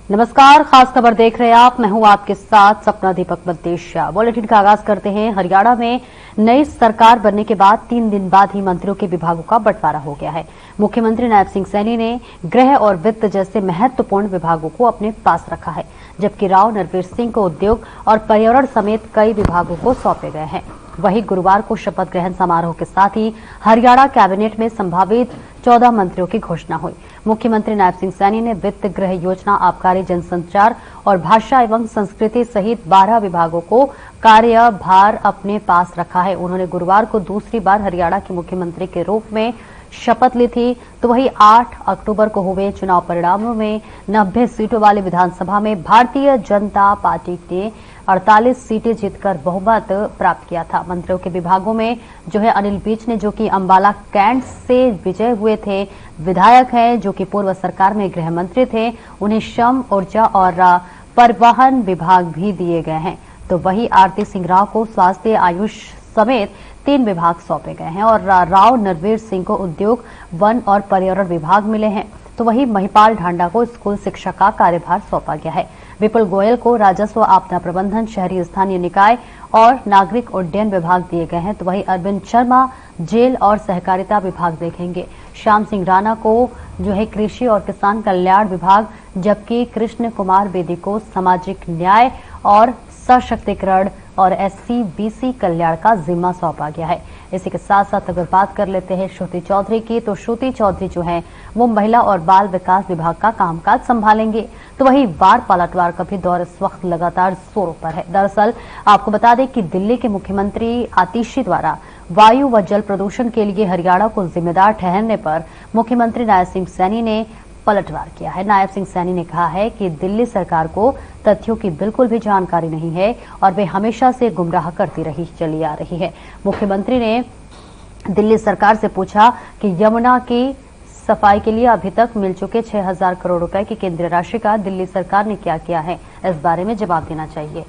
नमस्कार, खास खबर देख रहे हैं आप। मैं हूं आपके साथ सपना दीपक बंदेशिया। बुलेटिन का आगाज करते हैं। हरियाणा में नई सरकार बनने के बाद 3 दिन बाद ही मंत्रियों के विभागों का बंटवारा हो गया है। मुख्यमंत्री नायब सिंह सैनी ने गृह और वित्त जैसे महत्वपूर्ण विभागों को अपने पास रखा है, जबकि राव नरवीर सिंह को उद्योग और पर्यावरण समेत कई विभागों को सौंपे गए हैं। वहीं गुरुवार को शपथ ग्रहण समारोह के साथ ही हरियाणा कैबिनेट में संभावित 14 मंत्रियों की घोषणा हुई। मुख्यमंत्री नायब सिंह सैनी ने वित्त, गृह योजना, आबकारी, जनसंचार और भाषा एवं संस्कृति सहित 12 विभागों को कार्यभार अपने पास रखा है। उन्होंने गुरुवार को दूसरी बार हरियाणा के मुख्यमंत्री के रूप में शपथ ली थी। तो वहीं 8 अक्टूबर को हुए चुनाव परिणामों में 90 सीटों वाली विधानसभा में भारतीय जनता पार्टी ने 48 सीटें जीतकर बहुमत प्राप्त किया था। मंत्रियों के विभागों में जो है अनिल विज ने, जो कि अंबाला कैंट से विजय हुए थे, विधायक हैं जो कि पूर्व सरकार में गृह मंत्री थे। उन्हें श्रम, ऊर्जा और परिवहन विभाग भी दिए गए हैं। तो वहीं आरती सिंह राव को स्वास्थ्य, आयुष समेत 3 विभाग सौंपे गए हैं और राव नरवीर सिंह को उद्योग, वन और पर्यावरण विभाग मिले हैं। तो वहीं महिपाल ढांडा को स्कूल शिक्षा का कार्यभार सौंपा गया है। विपुल गोयल को राजस्व, आपदा प्रबंधन, शहरी स्थानीय निकाय और नागरिक उड्डयन विभाग दिए गए हैं। तो वहीं अरविंद शर्मा जेल और सहकारिता विभाग देखेंगे। श्याम सिंह राणा को जो है कृषि और किसान कल्याण विभाग, जबकि कृष्ण कुमार बेदी को सामाजिक न्याय और सशक्तिकरण और SC-BC कल्याण का जिम्मा सौंपा गया है। इसी के साथ साथ अगर बात कर लेते हैं श्रुति चौधरी की, तो श्रुति चौधरी जो है वो महिला और बाल विकास विभाग का कामकाज संभालेंगे। तो वहीं वार पलटवार का भी दौर इस वक्त लगातार जोरों पर है। दरअसल आपको बता दें कि दिल्ली के मुख्यमंत्री आतिशी द्वारा वायु व जल प्रदूषण के लिए हरियाणा को जिम्मेदार ठहरने पर मुख्यमंत्री नायब सिंह सैनी ने पलटवार किया है। नायब सिंह सैनी ने कहा है कि दिल्ली सरकार को तथ्यों की बिल्कुल भी जानकारी नहीं है और वे हमेशा से गुमराह करती चली आ रही है। मुख्यमंत्री ने दिल्ली सरकार से पूछा कि यमुना की सफाई के लिए अभी तक मिल चुके 6000 करोड़ रुपए की केंद्रीय राशि का दिल्ली सरकार ने क्या किया है, इस बारे में जवाब देना चाहिए।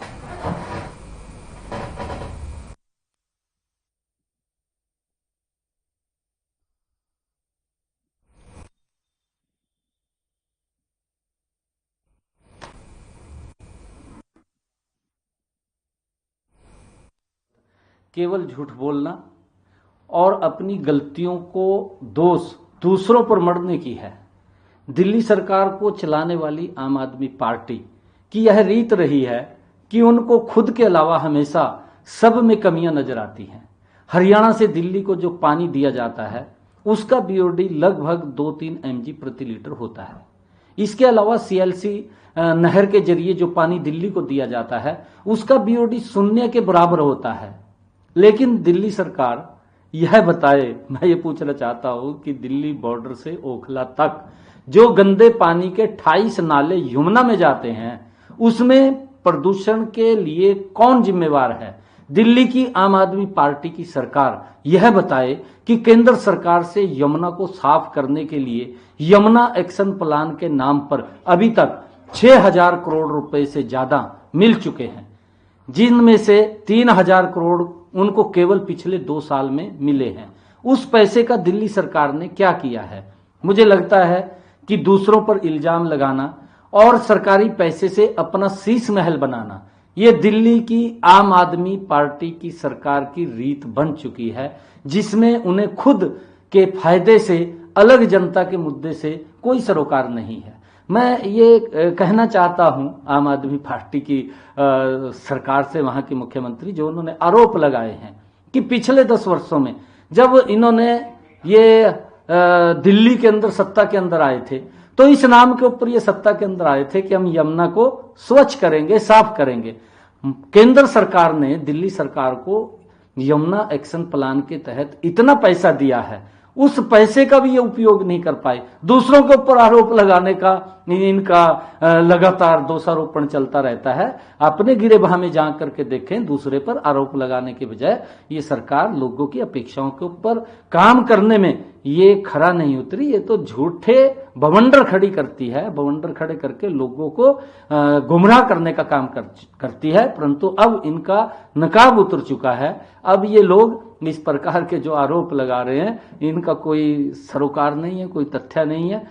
केवल झूठ बोलना और अपनी गलतियों को दोष दूसरों पर मढ़ने की है। दिल्ली सरकार को चलाने वाली आम आदमी पार्टी की यह रीत रही है कि उनको खुद के अलावा हमेशा सब में कमियां नजर आती हैं। हरियाणा से दिल्ली को जो पानी दिया जाता है उसका BOD लगभग 2-3 mg प्रति लीटर होता है। इसके अलावा CLC नहर के जरिए जो पानी दिल्ली को दिया जाता है उसका BOD शून्य के बराबर होता है। लेकिन दिल्ली सरकार यह बताए, मैं ये पूछना चाहता हूं कि दिल्ली बॉर्डर से ओखला तक जो गंदे पानी के 28 नाले यमुना में जाते हैं उसमें प्रदूषण के लिए कौन जिम्मेवार है? दिल्ली की आम आदमी पार्टी की सरकार यह बताए कि केंद्र सरकार से यमुना को साफ करने के लिए यमुना एक्शन प्लान के नाम पर अभी तक 6000 करोड़ रुपए से ज्यादा मिल चुके हैं, जिनमें से 3000 करोड़ उनको केवल पिछले 2 साल में मिले हैं। उस पैसे का दिल्ली सरकार ने क्या किया है? मुझे लगता है कि दूसरों पर इल्जाम लगाना और सरकारी पैसे से अपना शीश महल बनाना, ये दिल्ली की आम आदमी पार्टी की सरकार की रीत बन चुकी है, जिसमें उन्हें खुद के फायदे से अलग जनता के मुद्दे से कोई सरोकार नहीं है। मैं ये कहना चाहता हूं आम आदमी पार्टी की सरकार से, वहां के मुख्यमंत्री जो उन्होंने आरोप लगाए हैं कि पिछले 10 वर्षों में जब इन्होंने ये दिल्ली के अंदर सत्ता के अंदर आए थे तो इस नाम के ऊपर ये सत्ता के अंदर आए थे कि हम यमुना को स्वच्छ करेंगे, साफ करेंगे। केंद्र सरकार ने दिल्ली सरकार को यमुना एक्शन प्लान के तहत इतना पैसा दिया है, उस पैसे का भी ये उपयोग नहीं कर पाए। दूसरों के ऊपर आरोप लगाने का इनका लगातार दोषारोपण चलता रहता है। अपने गिरेबान में जा करके देखें, दूसरे पर आरोप लगाने के बजाय ये सरकार लोगों की अपेक्षाओं के ऊपर काम करने में ये खरा नहीं उतरी। ये तो झूठे बवंडर खड़ी करती है, बवंडर खड़े करके लोगों को गुमराह करने का काम करती है। परंतु अब इनका नकाब उतर चुका है। अब ये लोग इस प्रकार के जो आरोप लगा रहे हैं इनका कोई सरोकार नहीं है, कोई तथ्य नहीं है।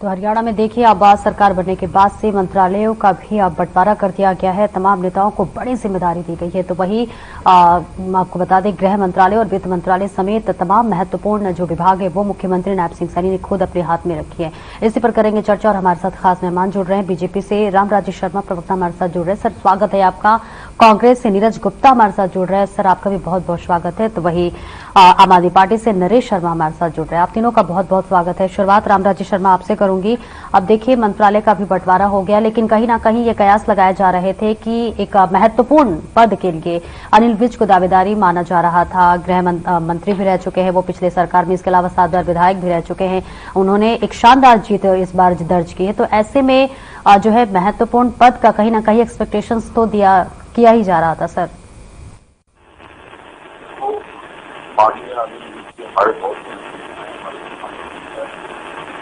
तो हरियाणा में देखिए अब सरकार बनने के बाद से मंत्रालयों का भी अब बंटवारा कर दिया गया है। तमाम नेताओं को बड़ी जिम्मेदारी दी गई है। तो वही आपको बता दें, गृह मंत्रालय और वित्त मंत्रालय समेत तमाम महत्वपूर्ण जो विभाग है वो मुख्यमंत्री नायब सिंह सैनी ने खुद अपने हाथ में रखी है। इसी पर करेंगे चर्चा और हमारे साथ खास मेहमान जुड़ रहे हैं। बीजेपी से रामराजेश शर्मा प्रवक्ता हमारे साथ जुड़ रहे हैं। सर, स्वागत है आपका। कांग्रेस से नीरज गुप्ता हमारे साथ जुड़ रहे हैं। सर, आपका भी बहुत बहुत स्वागत है। तो वही आम आदमी पार्टी से नरेश शर्मा हमारे साथ जुड़ रहे हैं। आप तीनों का बहुत बहुत स्वागत है। शुरुआत रामराजेश शर्मा आपसे करूंगी। अब देखिए, मंत्रालय का भी बंटवारा हो गया, लेकिन कहीं ना कहीं ये कयास लगाए जा रहे थे कि एक महत्वपूर्ण पद के लिए अनिल विज को दावेदारी माना जा रहा था। गृह मंत्री भी रह चुके हैं वो पिछले सरकार में, इसके अलावा 7 बार विधायक भी रह चुके हैं। उन्होंने एक शानदार जीत इस बार दर्ज की है। तो ऐसे में जो है महत्वपूर्ण पद का कहीं ना कहीं एक्सपेक्टेशंस तो किया ही जा रहा था। सर,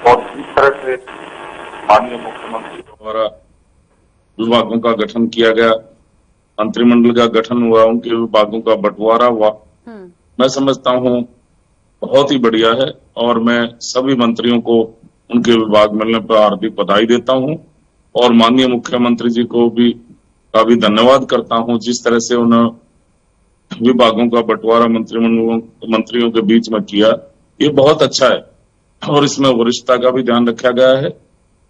और इस तरह से माननीय मुख्यमंत्री द्वारा विभागों का गठन किया गया, मंत्रिमंडल का गठन हुआ, उनके विभागों का बंटवारा हुआ, मैं समझता हूं बहुत ही बढ़िया है। और मैं सभी मंत्रियों को उनके विभाग मिलने पर हार्दिक बधाई देता हूं और माननीय मुख्यमंत्री जी को भी धन्यवाद करता हूं। जिस तरह से उन्होंने विभागों का बंटवारा मंत्रियों के बीच में किया, ये बहुत अच्छा है। और इसमें वरिष्ठता का भी ध्यान रखा गया है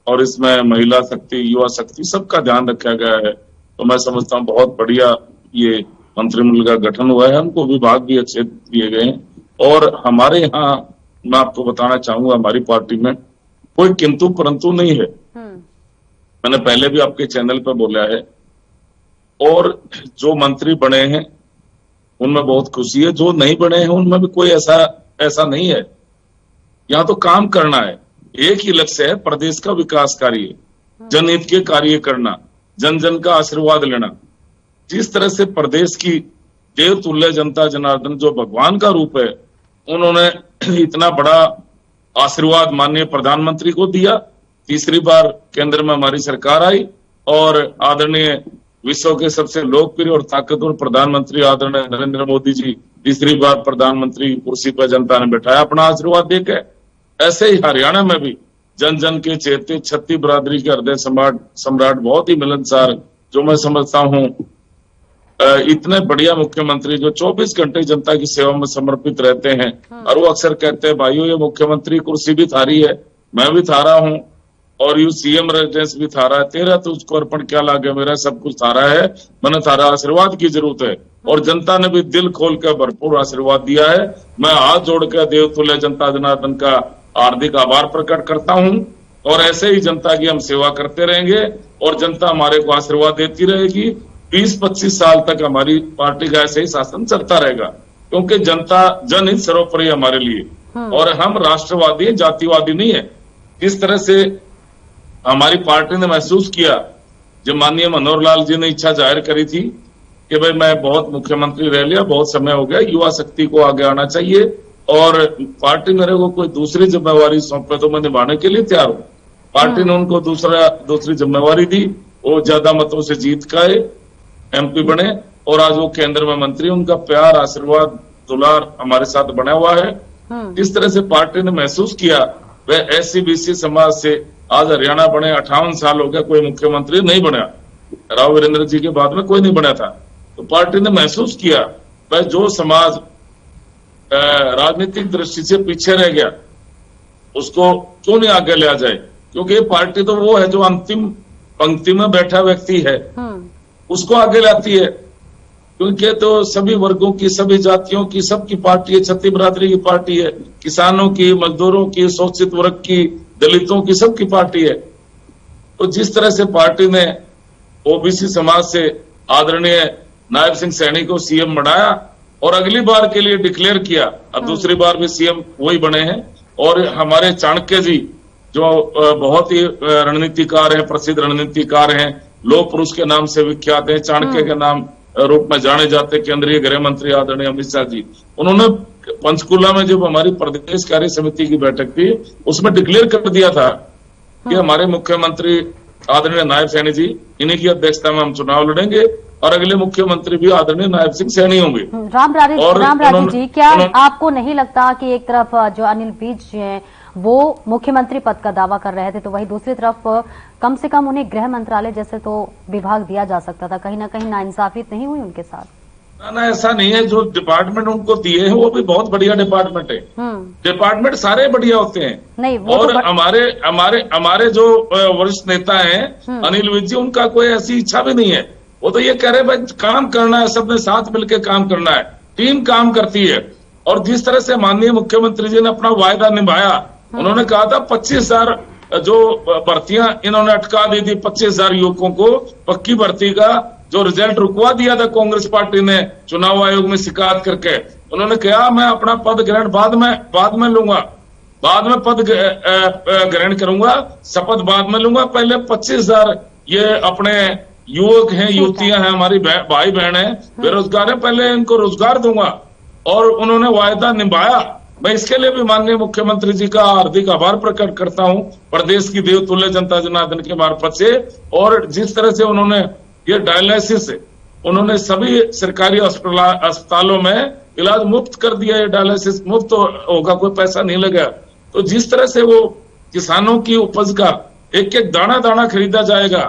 और इसमें महिला शक्ति, युवा शक्ति, सबका ध्यान रखा गया है। तो मैं समझता हूँ बहुत बढ़िया ये मंत्रिमंडल का गठन हुआ है। हमको विभाग भी अच्छे दिए गए हैं। और हमारे यहाँ मैं आपको बताना चाहूंगा, हमारी पार्टी में कोई किंतु परंतु नहीं है। मैंने पहले भी आपके चैनल पर बोला है। और जो मंत्री बने हैं उनमें बहुत खुशी है, जो नहीं बने हैं उनमें भी कोई ऐसा नहीं है। यहाँ तो काम करना है। एक ही लक्ष्य है, प्रदेश का विकास कार्य, जनहित के कार्य करना, जन जन का आशीर्वाद लेना। जिस तरह से प्रदेश की देवतुल्य जनता जनार्दन जो भगवान का रूप है, उन्होंने इतना बड़ा आशीर्वाद माननीय प्रधानमंत्री को दिया। तीसरी बार केंद्र में हमारी सरकार आई और आदरणीय विश्व के सबसे लोकप्रिय और ताकतवर प्रधानमंत्री आदरणीय नरेंद्र मोदी जी तीसरी बार प्रधानमंत्री कुर्सी पर जनता ने बैठाया अपना आशीर्वाद देकर। ऐसे ही हरियाणा में भी जन जन के चेते छत्ती बरादरी के हृदय सम्राट बहुत ही मिलनसार, जो मैं समझता हूं इतने बढ़िया मुख्यमंत्री जो 24 घंटे जनता की सेवा में समर्पित रहते हैं। और वो अक्सर कहते हैं, भाइयों ये मुख्यमंत्री कुर्सी भी थारी है, मैं भी थारा हूं और यू सीएम रेजिडेंस भी थारा है, तेरा तो उसको अर्पण क्या लागे, मेरा सब कुछ थारा है, मैंने थारा आशीर्वाद की जरूरत है। और जनता ने भी दिल खोल कर भरपूर आशीर्वाद दिया है। मैं हाथ जोड़कर देवतुल्य जनता जनार्दन का हार्दिक आभार प्रकट करता हूं। और ऐसे ही जनता की हम सेवा करते रहेंगे और जनता हमारे को आशीर्वाद देती रहेगी। 20-25 साल तक हमारी पार्टी का ऐसे ही शासन चलता रहेगा, क्योंकि जनता जनहित सर्वोपरि हमारे लिए। और हम राष्ट्रवादी जातिवादी नहीं है। इस तरह से हमारी पार्टी ने महसूस किया, जब माननीय मनोहर लाल जी ने इच्छा जाहिर करी थी कि भाई मैं बहुत मुख्यमंत्री रह लिया, बहुत समय हो गया, युवा शक्ति को आगे आना चाहिए और पार्टी मेरे को कोई दूसरी जिम्मेवारी सौंपे तो मैं निभाने के लिए तैयार हूं। पार्टी ने उनको दूसरी जिम्मेवारी दी। वो ज्यादा मतों से जीत गए, एमपी बने और आज वो केंद्र में मंत्री। उनका प्यार, आशीर्वाद, दुलार हमारे साथ बना हुआ है। इस तरह से पार्टी ने महसूस किया, वह SC-BC समाज से आज हरियाणा बने। 58 साल हो गया कोई मुख्यमंत्री नहीं बना, राव वीरेंद्र जी के बाद में कोई नहीं बना था। तो पार्टी ने महसूस किया वह जो समाज राजनीतिक दृष्टि से पीछे रह गया, उसको क्यों नहीं आगे लिया जाए। क्योंकि ये पार्टी तो वो है जो अंतिम पंक्ति में बैठा व्यक्ति है, उसको आगे लाती है। क्योंकि तो सभी वर्गों की, सभी जातियों की, सबकी पार्टी है, छत्ती बरादरी की पार्टी है, किसानों की, मजदूरों की, शोषित वर्ग की, दलितों की, सबकी पार्टी है। तो जिस तरह से पार्टी ने OBC समाज से आदरणीय नायब सिंह सैनी को सीएम बनाया और अगली बार के लिए डिक्लेयर किया, अब दूसरी बार भी सीएम वही बने हैं। और हमारे चाणक्य जी जो बहुत ही रणनीतिकार हैं, प्रसिद्ध रणनीतिकार हैं, लोह पुरुष के नाम से विख्यात हैं, चाणक्य के नाम रूप में जाने जाते केंद्रीय गृह मंत्री आदरणीय अमित शाह जी, उन्होंने पंचकुला में जब हमारी प्रदेश कार्य समिति की बैठक थी उसमें डिक्लेयर कर दिया था कि हमारे मुख्यमंत्री आदरणीय नायब सैनी जी, इन्हीं की अध्यक्षता में हम चुनाव लड़ेंगे और अगले मुख्यमंत्री भी आदरणीय नायब सिंह सैनी होंगे। रामराजेश जी, क्या आपको नहीं लगता कि एक तरफ जो अनिल विज हैं वो मुख्यमंत्री पद का दावा कर रहे थे, तो वही दूसरी तरफ कम से कम उन्हें गृह मंत्रालय जैसे तो विभाग दिया जा सकता था। कहीं ना कहीं नाइंसाफी नहीं हुई उनके साथ? ना, ऐसा नहीं है। जो डिपार्टमेंट उनको दिए हैं वो भी बहुत बढ़िया डिपार्टमेंट है। डिपार्टमेंट सारे बढ़िया होते हैं। नहीं, और हमारे जो वरिष्ठ नेता हैं अनिल विज जी, उनका कोई ऐसी इच्छा भी नहीं है। वो तो ये कह रहे भाई काम करना है, सबने साथ मिलकर काम करना है, टीम काम करती है। और जिस तरह से माननीय मुख्यमंत्री जी ने अपना वायदा निभाया, उन्होंने कहा था 25,000 जो भर्तियां इन्होंने अटका दी थी, 25,000 युवकों को पक्की भर्ती का जो रिजल्ट रुकवा दिया था कांग्रेस पार्टी ने चुनाव आयोग में शिकायत करके, उन्होंने कहा मैं अपना पद ग्रहण बाद में लूंगा, बाद में पद ग्रहण करूंगा, शपथ बाद में लूंगा, पहले 25,000 ये अपने युवक हैं, युवतियां हैं, हमारी भाई बहन है, बेरोजगार है, पहले इनको रोजगार दूंगा। और उन्होंने वायदा निभाया। मैं इसके लिए भी माननीय मुख्यमंत्री जी का हार्दिक आभार प्रकट करता हूं प्रदेश की देवतुल्य जनता जनार्दन के मार्फत से। और जिस तरह से उन्होंने ये डायलिसिस उन्होंने सभी सरकारी अस्पतालों में इलाज मुफ्त कर दिया, ये डायलिसिस मुफ्त होगा, कोई पैसा नहीं लगा। तो जिस तरह से वो किसानों की उपज का एक एक दाना दाना खरीदा जाएगा,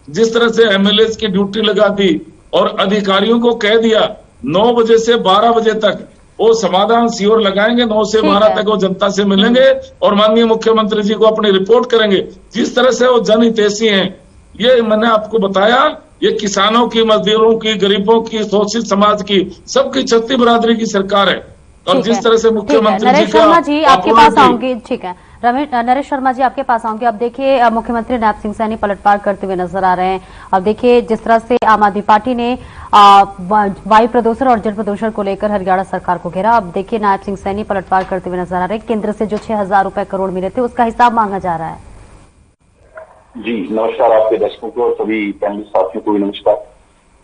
जिस तरह से एमएलए की ड्यूटी लगा दी और अधिकारियों को कह दिया 9 बजे से 12 बजे तक वो समाधान शिविर लगाएंगे, 9 से 12 तक वो जनता से मिलेंगे और माननीय मुख्यमंत्री जी को अपनी रिपोर्ट करेंगे। जिस तरह से वो जनहितैषी हैं, ये मैंने आपको बताया, ये किसानों की, मजदूरों की, गरीबों की, शोषित समाज की, सबकी छत्ती बिरादरी की सरकार है। और जिस तरह से मुख्यमंत्री जी नरेश शर्मा जी आपके पास आऊंगी। ठीक है नरेश शर्मा जी आपके पास आऊंगी। अब देखिए मुख्यमंत्री नैब सिंह सैनी पलटवार करते हुए नजर आ रहे हैं। अब देखिए जिस तरह से आम आदमी पार्टी ने वायु प्रदूषण और जल प्रदूषण को लेकर हरियाणा सरकार को घेरा। अब देखिए नैब सिंह सैनी पलटवार करते हुए नजर आ रहे हैं। केंद्र से जो 6,000 करोड़ मिले थे उसका हिसाब मांगा जा रहा है। जी नमस्कार आपके दर्शकों को और सभी पैनलिस्ट साथियों को भी नमस्कार।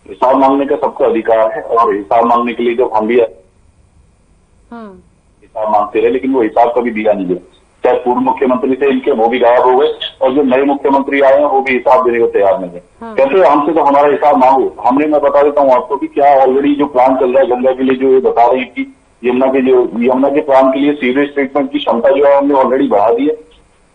हिसाब मांगने का सबका अधिकार है और हिसाब मांगने के लिए जब हम भी हिसाब मांगते रहे, लेकिन वो हिसाब कभी दिया नहीं गया। चाहे पूर्व मुख्यमंत्री थे इनके, वो भी गायब हो गए, और जो नए मुख्यमंत्री आए हैं वो भी हिसाब देने को तैयार नहीं है। कहते हैं हमसे तो हमारा हिसाब मांगो। मैं बता देता हूँ आपको कि क्या ऑलरेडी जो प्लान चल रहा है गंगा के लिए, जो ये बता रही कि यमुना के प्लान के लिए सीवरेज ट्रीटमेंट की क्षमता जो है हमने ऑलरेडी बढ़ा दी है।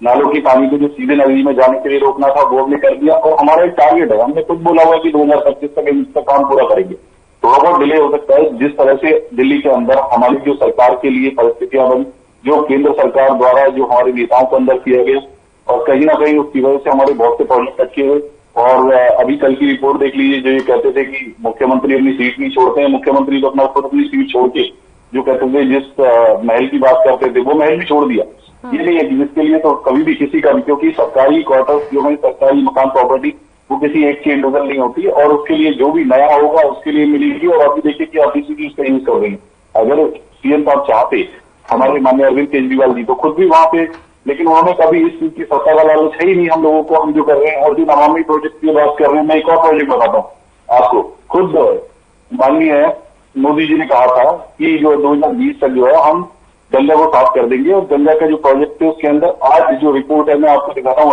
नालों की पानी को जो सीधे नदी में जाने के लिए रोकना था वो हमने कर दिया। और हमारा एक टारगेट है, हमने खुद बोला हुआ है कि 2025 तक इसका काम पूरा करेंगे। थोड़ा बहुत डिले हो सकता है। जिस तरह से दिल्ली के अंदर हमारी जो सरकार के लिए परिस्थितियां बनी, जो केंद्र सरकार द्वारा जो हमारे नेताओं को अंदर किया गया, और कहीं ना कहीं उसकी वजह से हमारे बहुत से प्रोजेक्ट अटके हुए। और अभी कल की रिपोर्ट देख लीजिए, जो ये कहते थे कि मुख्यमंत्री अपनी सीट नहीं छोड़ते हैं। मुख्यमंत्री तो अपनी सीट छोड़ के जो कहते थे, जिस महल की बात करते थे, वो महल भी छोड़ दिया। ये नहीं है कि जिसके लिए तो कभी भी किसी का भी, क्योंकि सरकारी क्वार्टर्स जो है, सरकारी मकान प्रॉपर्टी, वो किसी एक की इंडिविजुअल नहीं होती है और उसके लिए जो भी नया होगा उसके लिए मिलेगी। और अभी देखिए कि आरटीसी उसका यूज कर रही है। अगर सीएम साहब चाहते, हमारे माननीय अरविंद केजरीवाल जी, तो खुद भी वहां पे, लेकिन उन्होंने कभी इस चीज की सत्ता का लालच है ही नहीं हम लोगों को। हम जो कर रहे हैं और जो नमामि प्रोजेक्ट की बात कर रहे हैं, मैं एक और प्रोजेक्ट बताता हूँ आपको। खुद माननीय मोदी जी ने कहा था कि जो 2020 तक जो है हम गंगा को साफ कर देंगे। और गंगा का जो प्रोजेक्ट है उसके अंदर आज जो रिपोर्ट है मैं आपको दिखाता हूँ।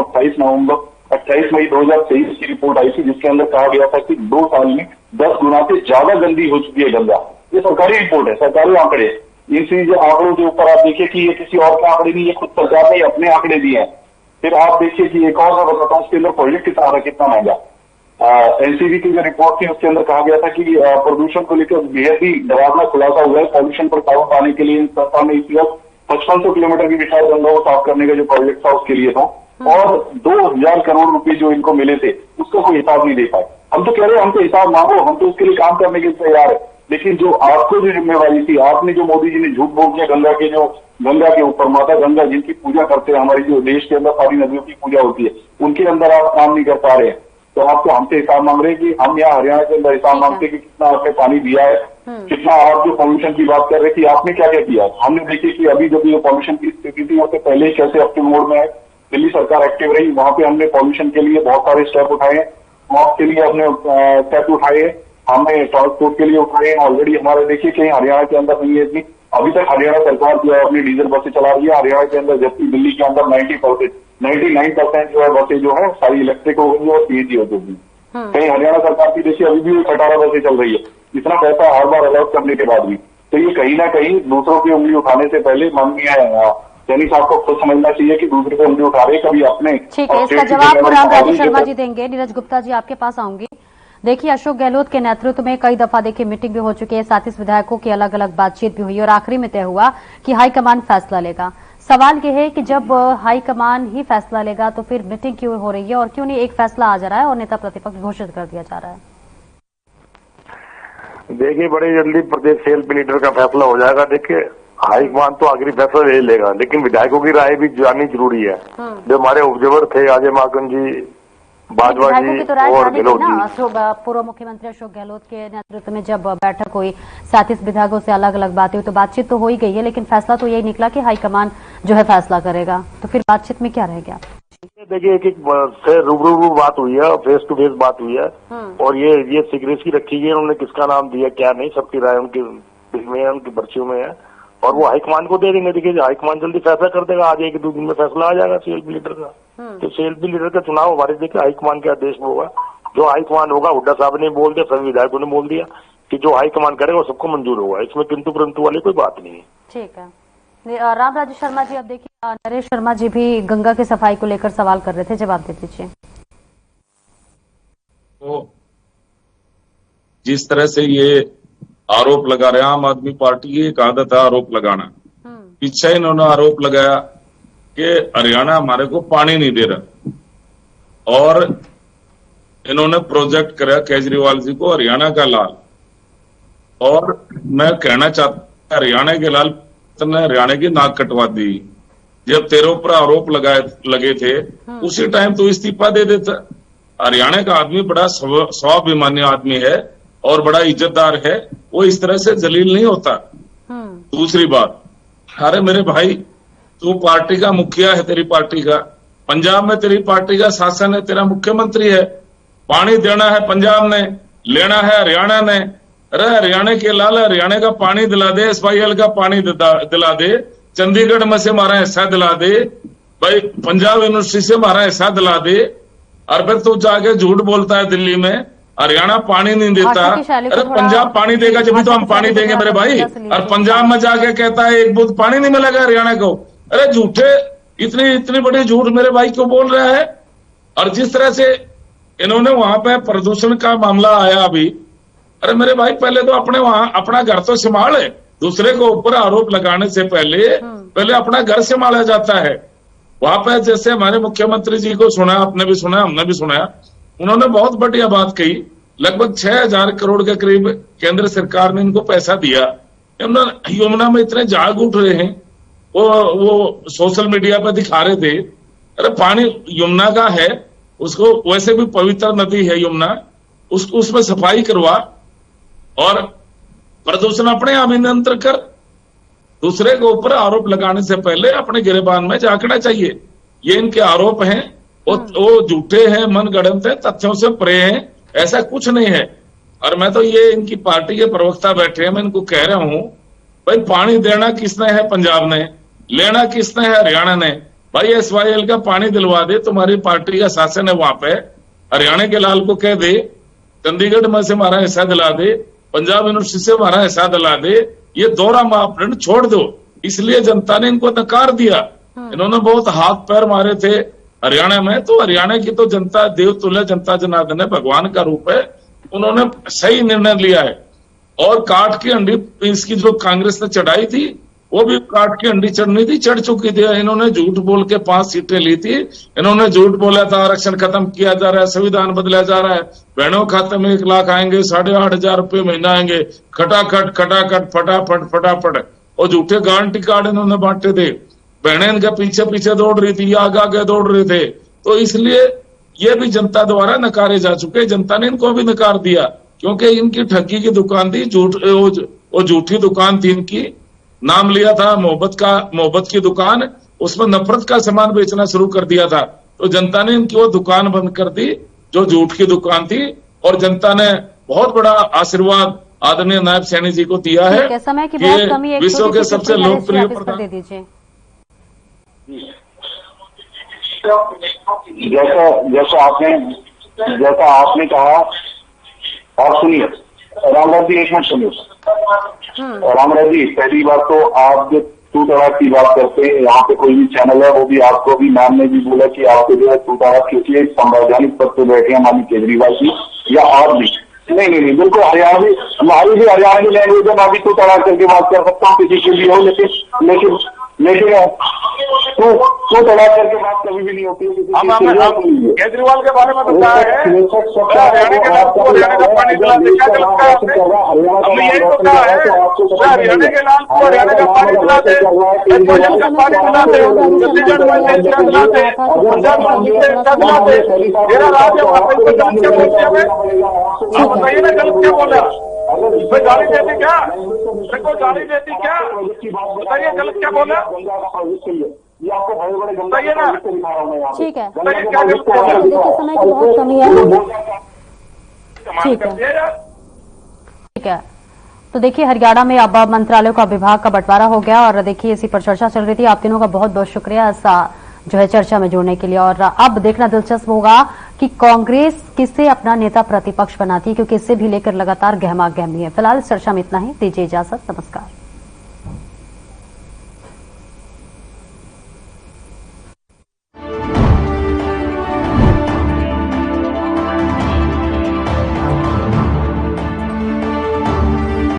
28 मई 2023 की रिपोर्ट आई थी, जिसके अंदर कहा गया था कि 2 साल में 10 गुना से ज्यादा गंदी हो चुकी है गंगा। ये सरकारी रिपोर्ट है, सरकारी आंकड़े। इनसे जो आंकड़ों के ऊपर आप देखिए कि ये किसी और के आंकड़े नहीं, ये खुद सरकार ने अपने आंकड़े दिए हैं। फिर आप देखिए कि एक और मैं बताता हूँ, उसके अंदर प्रोजेक्ट कितना महंगा। एनसीबी की जो रिपोर्ट थी उसके अंदर कहा गया था कि प्रदूषण को लेकर बेहद ही डरावना खुलासा हुआ है। पॉल्यूशन पर काबू पाने के लिए संस्था ने इस वक्त 5500 किलोमीटर की विशाल गंगा को साफ करने का जो प्रोजेक्ट था उसके लिए था, और 2,000 करोड़ रुपए जो इनको मिले थे उसका कोई हिसाब नहीं दे पाए। हम तो कह रहे हैं हमको हिसाब मांगो, हम तो उसके लिए काम करने के लिए तैयार है। लेकिन जो आपको जो जिम्मेवारी थी, आपने जो मोदी जी ने झूठ बोल दिया गंगा के ऊपर, माता गंगा जिनकी पूजा करते हैं, हमारी जो देश के अंदर सारी नदियों की पूजा होती है, उनके अंदर आप काम नहीं कर पा रहे हैं। तो आपको हमसे हिसाब मांग रहे हैं कि हम यहाँ हरियाणा के अंदर हिसाब मांगते हैं कि कितना आपने पानी दिया है, कितना आप जो पॉल्यूशन की बात कर रहे थे आपने क्या क्या किया। हमने देखी कि अभी जब ये पॉल्यूशन की स्थिति थी उससे पहले ही कैसे एक्टिव मोड में है, दिल्ली सरकार एक्टिव रही। वहां पे हमने पॉल्यूशन के लिए बहुत सारे स्टेप उठाए हैं, स्मॉग के लिए हमने स्टेप उठाए, हमने ट्रांसपोर्ट के लिए उठाए। ऑलरेडी हमारे देखिए कहीं हरियाणा के अंदर नहीं है इतनी, अभी तक हरियाणा सरकार जो है अपनी डीजल बसें चला रही है हरियाणा के अंदर, जबकि दिल्ली के अंदर 99% जो है बसें जो है सारी इलेक्ट्रिक हो गई है और सीएनजी हो गई। कहीं हरियाणा सरकार की देखिए अभी भी 18 बसें चल रही है, इतना पैसा हर बार अलॉट करने के बाद भी। तो ये कहीं ना कहीं दूसरों की उंगली उठाने से पहले माननीय सैनी साहब को खुद समझना चाहिए कि दूसरे को उंगली उठा रहे कभी अपने। ठीक है, इसका जवाब रामराजू शर्मा जी देंगे। नीरज गुप्ता जी आपके पास आऊंगी। देखिए, अशोक गहलोत के नेतृत्व में कई दफा देखिए मीटिंग भी हो चुकी है, 37 विधायकों की अलग अलग बातचीत भी हुई और आखिरी में तय हुआ कि हाईकमान फैसला लेगा। सवाल ये है कि जब हाईकमान ही फैसला लेगा तो फिर मीटिंग क्यों हो रही है और क्यों नहीं एक फैसला आ जा रहा है और नेता प्रतिपक्ष घोषित कर दिया जा रहा है? देखिए, बड़े जल्दी प्रदेश सेल्फ लीडर का फैसला हो जाएगा। देखिए, हाईकमान तो आखिरी फैसला ले लेगा, लेकिन विधायकों की राय भी जाननी जरूरी है। जो हमारे ऑब्जर्वर थे अजय माकन जी, बाजवा जी तो और गहलोत जी, पूर्व मुख्यमंत्री अशोक गहलोत के नेतृत्व में जब बैठक हुई, 37 विधायकों से अलग अलग बातें हुई, तो बातचीत तो हो ही गई है, लेकिन फैसला तो यही निकला कि हाईकमान जो है फैसला करेगा। तो फिर बातचीत में क्या रह गया? देखिए, एक से रूबरू बात हुई है, फेस टू फेस बात हुई है, और ये सीक्रेसी रखी गई है। उन्होंने किसका नाम दिया क्या नहीं, सबकी राय उनकी में है, उनकी पर्चियों में है, और वो हाईकमान को दे देंगे। देखिए, हाईकमान जल्दी फैसला कर देगा, आज 1-2 दिन में फैसला आ जाएगा सेल्फ लीडर का। तो सेल्फ लीडर का चुनाव हमारे देखिए हाईकमान के आदेश में होगा। जो हाईकमान होगा, हुड्डा साहब ने बोल दिया, सभी विधायकों ने बोल दिया कि जो हाईकमान करेगा वो सबको मंजूर होगा। इसमें किंतु परंतु वाली कोई बात नहीं है। ठीक है, रामराजू शर्मा जी, अब देखिए नरेश शर्मा जी भी गंगा की सफाई को लेकर सवाल कर रहे थे, जवाब दे दीजिए। तो जिस तरह से ये आरोप लगा रहे, आम आदमी पार्टी की एक आदत है आरोप लगाना। पीछे इन्होंने आरोप लगाया कि हरियाणा हमारे को पानी नहीं दे रहा, और इन्होंने प्रोजेक्ट कराया केजरीवाल जी को हरियाणा का लाल। और मैं कहना चाहता हरियाणा के लाल ने हरियाणा की नाक कटवा दी। जब तेरे ऊपर आरोप लगे थे उसी टाइम तो इस्तीफा दे देता। हरियाणा का आदमी बड़ा स्वाभिमानी आदमी है और बड़ा इज्जतदार है, वो इस तरह से जलील नहीं होता। दूसरी बात, अरे मेरे भाई, तू पार्टी का मुखिया है, तेरी पार्टी का, पंजाब में तेरी पार्टी का शासन है, तेरा मुख्यमंत्री है। पानी देना है पंजाब ने, लेना है हरियाणा ने। अरे हरियाणा के लाल हरियाणा का पानी दिला दे, SYL का पानी दिला दे, चंडीगढ़ में से हमारा हिस्सा दिला दे, भाई पंजाब यूनिवर्सिटी से हमारा हिस्सा दिला दे। और फिर तू जाके झूठ बोलता है दिल्ली में हरियाणा पानी नहीं देता। अरे पंजाब पानी देगा जब तो हम पानी देंगे मेरे भाई। और पंजाब में जाके कहता है एक बूंद पानी नहीं मिलेगा हरियाणा को। अरे झूठे, इतनी बड़ी झूठ मेरे भाई क्यों बोल रहा है? और जिस तरह से इन्होंने वहां पे प्रदूषण का मामला आया अभी, अरे मेरे भाई पहले तो अपना घर तो संभाले। दूसरे को ऊपर आरोप लगाने से पहले अपना घर संभाला जाता है। वहां पे जैसे हमारे मुख्यमंत्री जी को सुना, आपने भी सुना, हमने भी सुना, उन्होंने बहुत बढ़िया बात कही। लगभग 6000 करोड़ के करीब केंद्र सरकार ने इनको पैसा दिया। यमुना में इतने जाग उठ रहे हैं, वो सोशल मीडिया पर दिखा रहे थे। अरे पानी यमुना का है, उसको वैसे भी पवित्र नदी है यमुना, उसमें सफाई करवा और प्रदूषण अपने आप ही नियंत्रण कर। दूसरे के ऊपर आरोप लगाने से पहले अपने गिरेबान में झांकना चाहिए। ये इनके आरोप हैं, वो झूठे हैं, मनगढ़ंत हैं, तथ्यों से परे हैं, ऐसा कुछ नहीं है। और मैं तो ये इनकी पार्टी के प्रवक्ता बैठे हैं, मैं इनको कह रहा हूं, भाई पानी देना किसने है पंजाब ने, लेना किसने है हरियाणा ने। भाई SYL का पानी दिलवा दे, तुम्हारी पार्टी का शासन है वहां पे। हरियाणा के लाल को कह दे चंडीगढ़ में से हमारा हिस्सा दिला दे, पंजाब यूनिवर्सिटी से हमारा हिस्सा दिला दे। ये दोहरा मापदंड छोड़ दो, इसलिए जनता ने इनको नकार दिया। इन्होंने बहुत हाथ पैर मारे थे हरियाणा में, तो हरियाणा की तो जनता देवतुल्य जनता जनार्दन है, भगवान का रूप है। उन्होंने सही निर्णय लिया है। और काट की हंडी इसकी जो कांग्रेस ने चढ़ाई थी, वो भी काट की हंडी चढ़नी थी, चढ़ चुकी थी। इन्होंने झूठ बोल के 5 सीटें ली थी। इन्होंने झूठ बोला था आरक्षण खत्म किया जा रहा है, संविधान बदला जा रहा है, बहनों खाते में 1 लाख आएंगे, 8,500 रुपये महीना आएंगे, खटाखट फटाफट। और झूठे गारंटी कार्ड इन्होंने बांटे थे। बहनें इनके पीछे पीछे दौड़ रही थी, आगे दौड़ रहे थे। तो इसलिए ये भी जनता द्वारा नकारे जा चुके। जनता ने इनको भी नकार दिया, क्योंकि इनकी ठगी की दुकान थी, झूठी दुकान थी इनकी। नाम लिया था मोहब्बत की दुकान, उसमें नफरत का सामान बेचना शुरू कर दिया था। तो जनता ने इनकी वो दुकान बंद कर दी जो झूठ की दुकान थी। और जनता ने बहुत बड़ा आशीर्वाद आदरणीय नायब सैनी जी को दिया है। समय की बहुत कमी, विश्व के सबसे लोकप्रिय प्रधान। जैसा आपने कहा, और सुनिए रामराज जी, एक मिनट सुनिए। रामराज जी, पहली बात तो आप तू तड़ाक की बात करते हैं। यहाँ पे कोई भी चैनल है, वो भी आपको भी मैम ने भी बोला कि आपको जो है तू तड़ाक किसी एक संवैधानिक पद पे बैठे हैं माननीय केजरीवाल जी या आप भी नहीं बिल्कुल हरियाणवी, हमारी भी हरियाणवी लैंग्वेज है, मैं भी तू तड़ाक करके बात कर सकता हूँ किसी के लिए हो, लेकिन तू तड़ाक करके बात कभी भी नहीं होती है। केजरीवाल के बारे में तो कहा है हरियाणा के लाल को हरियाणा का पानी पिलाते, क्या गलत कहा आपने? हमने यही तो कहा है हरियाणा के लाल को हरियाणा का पानी पिलाते, भोजन का पानी पिलाते, छत्तीसगढ़ में रिक्शा दिलाते, पंजाब में रिक्शा दिलाते, मेरा राज्य वहां पर गलत क्या बोलते हैं? आप बताइए ना गलत क्या बोला? मैं गाली देती क्या? मेरे को गाली देती क्या? बताइए गलत क्या बोला? बताइए ना। ठीक है, बताइए क्या गलत बोला? देखिए समय की बहुत कमी है। ठीक है, तो देखिए हरियाणा में अब मंत्रालयों का विभाग का बंटवारा हो गया और देखिए इसी पर चर्चा चल रही थी। आप तीनों का बहुत बहुत शुक्रिया ऐसा जो है चर्चा में जुड़ने के लिए। और अब देखना दिलचस्प होगा कि कांग्रेस किसे अपना नेता प्रतिपक्ष बनाती है, क्योंकि इससे भी लेकर लगातार गहमा गहमी है। फिलहाल इस चर्चा में इतना ही, दीजिए इजाजत, नमस्कार।